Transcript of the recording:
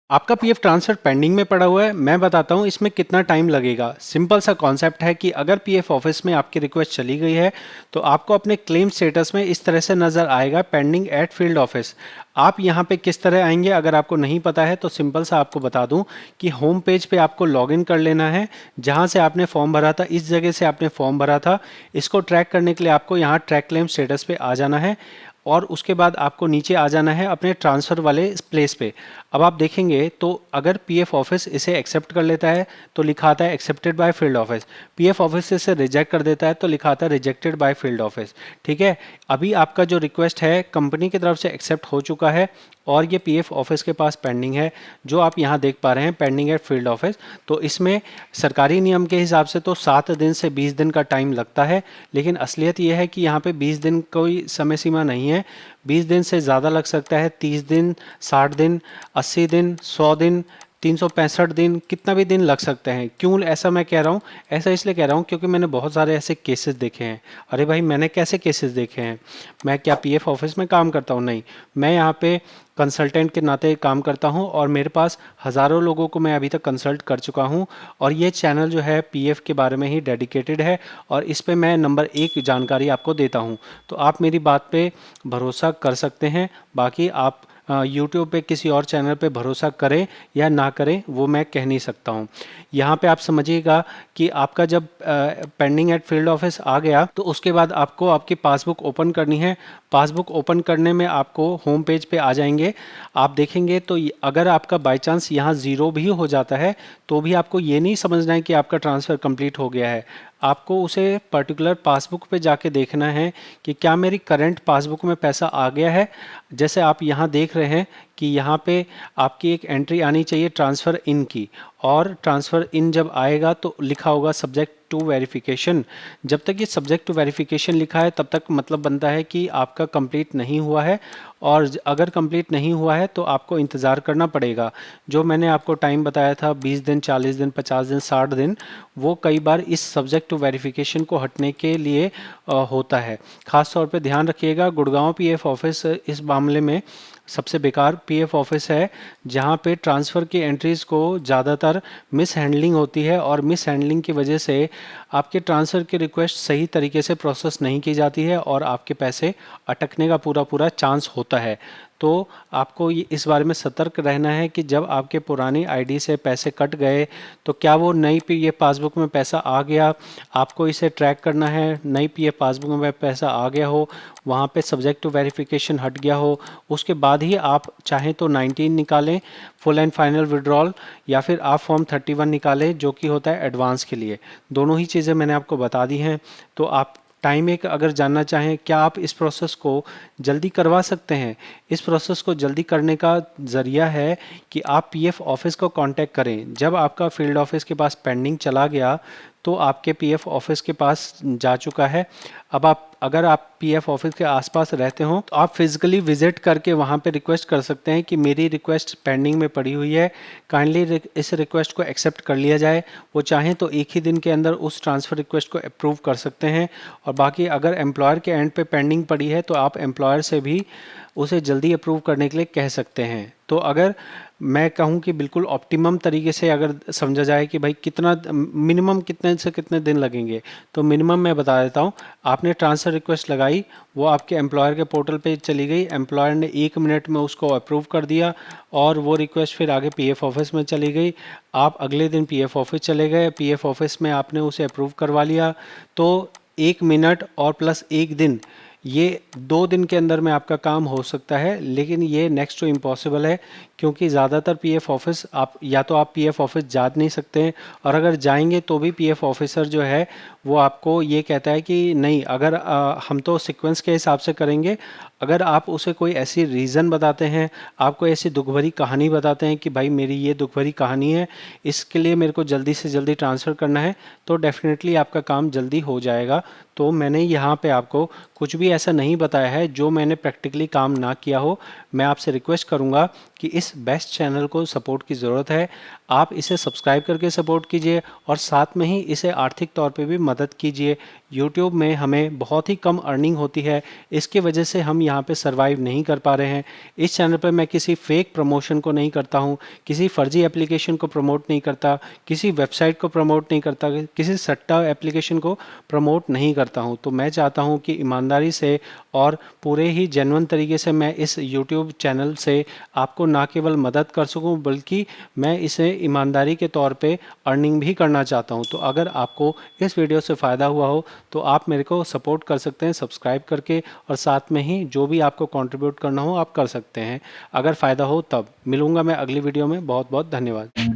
आपका PF transfer pending में पड़ा हुआ है। मैं बताता हूँ इसमें कितना टाइम लगेगा। सिंपल सा कॉन्सेप्ट है कि अगर पीएफ ऑफिस में आपकी रिक्वेस्ट चली गई है तो आपको अपने क्लेम स्टेटस में इस तरह से नज़र आएगा, पेंडिंग एट फील्ड ऑफिस। आप यहाँ पे किस तरह आएंगे, अगर आपको नहीं पता है तो सिंपल सा आपको बता दूं कि होम पेज पे आपको लॉगिन कर लेना है। जहाँ से आपने फॉर्म भरा था, इस जगह से आपने फॉर्म भरा था, इसको ट्रैक करने के लिए आपको यहाँ ट्रैक क्लेम स्टेटस पे आ जाना है और उसके बाद आपको नीचे आ जाना है अपने ट्रांसफ़र वाले प्लेस पे। अब आप देखेंगे तो अगर पीएफ ऑफिस इसे एक्सेप्ट कर लेता है तो लिखा आता है accepted by field office. PF office इसे रिजेक्ट कर देता है तो लिखा आता है रिजेक्टेड बाय फील्ड ऑफिस। ठीक है, अभी आपका जो रिक्वेस्ट है कंपनी की तरफ से एक्सेप्ट हो चुका है और ये पीएफ ऑफिस के पास पेंडिंग है, जो आप यहाँ देख पा रहे हैं पेंडिंग एट फील्ड ऑफिस। तो इसमें सरकारी नियम के हिसाब से तो 7 दिन से 20 दिन का टाइम लगता है, लेकिन असलियत ये है कि यहाँ पे 20 दिन कोई समय सीमा नहीं है। 20 दिन से ज़्यादा लग सकता है, 30 दिन, 60 दिन, 80 दिन, 100 दिन, 365 दिन, कितना भी दिन लग सकते हैं। क्यों ऐसा मैं कह रहा हूँ? ऐसा इसलिए कह रहा हूँ क्योंकि मैंने बहुत सारे ऐसे केसेस देखे हैं। अरे भाई, मैंने कैसे केसेस देखे हैं? मैं क्या पीएफ ऑफिस में काम करता हूँ? नहीं, मैं यहाँ पे कंसल्टेंट के नाते काम करता हूँ और मेरे पास हज़ारों लोगों को मैं अभी तक कंसल्ट कर चुका हूँ। और ये चैनल जो है पीएफ के बारे में ही डेडिकेटेड है और इस पे मैं नंबर 1 जानकारी आपको देता हूँ। तो आप मेरी बात पे भरोसा कर सकते हैं। बाकी आप यूट्यूब पे किसी और चैनल पे भरोसा करें या ना करें वो मैं कह नहीं सकता हूँ। यहाँ पे आप समझिएगा कि आपका जब पेंडिंग एट फील्ड ऑफिस आ गया तो उसके बाद आपको आपकी पासबुक ओपन करनी है। पासबुक ओपन करने में आपको होम पेज पे आ जाएंगे। आप देखेंगे तो अगर आपका बाय चांस यहाँ ज़ीरो भी हो जाता है तो भी आपको ये नहीं समझना है कि आपका ट्रांसफ़र कंप्लीट हो गया है। आपको उसे पर्टिकुलर पासबुक पे जाके देखना है कि क्या मेरी करंट पासबुक में पैसा आ गया है। जैसे आप यहाँ देख रहे हैं कि यहाँ पे आपकी एक एंट्री आनी चाहिए ट्रांसफ़र इन की, और ट्रांसफ़र इन जब आएगा तो लिखा होगा सब्जेक्ट टू वेरिफिकेशन। जब तक ये सब्जेक्ट टू वेरिफिकेशन लिखा है तब तक मतलब बनता है कि आपका कंप्लीट नहीं हुआ है, और अगर कंप्लीट नहीं हुआ है तो आपको इंतज़ार करना पड़ेगा। जो मैंने आपको टाइम बताया था 20 दिन, 40 दिन, 50 दिन, 60 दिन, वो कई बार इस सब्जेक्ट टू वेरिफिकेशन को हटने के लिए होता है। ख़ास तौर पे ध्यान रखिएगा, गुड़गांव पीएफ ऑफिस इस मामले में सबसे बेकार पीएफ ऑफिस है, जहां पे ट्रांसफ़र की एंट्रीज़ को ज़्यादातर मिस हैंडलिंग होती है और मिस हैंडलिंग की वजह से आपके ट्रांसफ़र की रिक्वेस्ट सही तरीके से प्रोसेस नहीं की जाती है और आपके पैसे अटकने का पूरा पूरा चांस होता है। तो आपको ये इस बारे में सतर्क रहना है कि जब आपके पुरानी आईडी से पैसे कट गए तो क्या वो नई पीएफ पासबुक में पैसा आ गया। आपको इसे ट्रैक करना है, नई पीएफ पासबुक में पैसा आ गया हो, वहाँ पे सब्जेक्ट टू वेरिफिकेशन हट गया हो, उसके बाद ही आप चाहें तो 19 निकालें फुल एंड फाइनल विड्रॉल, या फिर आप फॉर्म 31 निकालें जो कि होता है एडवांस के लिए। दोनों ही चीज़ें मैंने आपको बता दी हैं। तो आप टाइम एक अगर जानना चाहें क्या आप इस प्रोसेस को जल्दी करवा सकते हैं, इस प्रोसेस को जल्दी करने का ज़रिया है कि आप पीएफ ऑफिस को कांटेक्ट करें। जब आपका फील्ड ऑफिस के पास पेंडिंग चला गया तो आपके पीएफ ऑफिस के पास जा चुका है। अब आप अगर आप पीएफ ऑफिस के आसपास रहते हो तो आप फिजिकली विजिट करके वहाँ पे रिक्वेस्ट कर सकते हैं कि मेरी रिक्वेस्ट पेंडिंग में पड़ी हुई है, काइंडली इस रिक्वेस्ट को एक्सेप्ट कर लिया जाए। वो चाहें तो एक ही दिन के अंदर उस ट्रांसफ़र रिक्वेस्ट को अप्रूव कर सकते हैं। और बाकी अगर एम्प्लॉयर के एंड पे पेंडिंग पड़ी है तो आप एम्प्लॉयर से भी उसे जल्दी अप्रूव करने के लिए कह सकते हैं। तो अगर मैं कहूँ कि बिल्कुल ऑप्टिमम तरीके से अगर समझा जाए कि भाई कितना मिनिमम कितने से कितने दिन लगेंगे, तो मिनिमम मैं बता देता हूँ। आपने ट्रांसफ़र रिक्वेस्ट लगाई, वो आपके एम्प्लॉयर के पोर्टल पे चली गई, एम्प्लॉयर ने 1 मिनट में उसको अप्रूव कर दिया और वो रिक्वेस्ट फिर आगे पीएफ ऑफिस में चली गई। आप अगले दिन पीएफ ऑफिस चले गए, पीएफ ऑफिस में आपने उसे अप्रूव करवा लिया। तो 1 मिनट और प्लस 1 दिन, ये 2 दिन के अंदर में आपका काम हो सकता है। लेकिन ये नेक्स्ट टू इम्पॉसिबल है, क्योंकि ज़्यादातर पीएफ ऑफिस आप या तो आप पीएफ ऑफिस जा नहीं सकते हैं, और अगर जाएंगे तो भी पीएफ ऑफिसर जो है वो आपको ये कहता है कि नहीं, अगर हम तो सीक्वेंस के हिसाब से करेंगे। अगर आप उसे कोई ऐसी रीज़न बताते हैं, आपको ऐसी दुख भरी कहानी बताते हैं कि भाई मेरी ये दुख भरी कहानी है, इसके लिए मेरे को जल्दी से जल्दी ट्रांसफ़र करना है, तो डेफिनेटली आपका काम जल्दी हो जाएगा। तो मैंने यहाँ पे आपको कुछ भी ऐसा नहीं बताया है जो मैंने प्रैक्टिकली काम ना किया हो। मैं आपसे रिक्वेस्ट करूँगा कि इस बेस्ट चैनल को सपोर्ट की ज़रूरत है, आप इसे सब्सक्राइब करके सपोर्ट कीजिए और साथ में ही इसे आर्थिक तौर पे भी मदद कीजिए। यूट्यूब में हमें बहुत ही कम अर्निंग होती है, इसकी वजह से हम यहाँ पे सर्वाइव नहीं कर पा रहे हैं। इस चैनल पर मैं किसी फेक प्रमोशन को नहीं करता हूँ, किसी फर्जी एप्लीकेशन को प्रमोट नहीं करता, किसी वेबसाइट को प्रमोट नहीं करता, किसी सट्टा एप्लीकेशन को प्रमोट नहीं करता हूँ। तो मैं चाहता हूँ कि ईमानदारी से और पूरे ही जेन्युइन तरीके से मैं इस यूट्यूब चैनल से आपको ना केवल मदद कर सकूं, बल्कि मैं इसे ईमानदारी के तौर पे अर्निंग भी करना चाहता हूं। तो अगर आपको इस वीडियो से फ़ायदा हुआ हो तो आप मेरे को सपोर्ट कर सकते हैं सब्सक्राइब करके, और साथ में ही जो भी आपको कंट्रीब्यूट करना हो आप कर सकते हैं। अगर फ़ायदा हो तब मिलूंगा मैं अगली वीडियो में। बहुत बहुत धन्यवाद।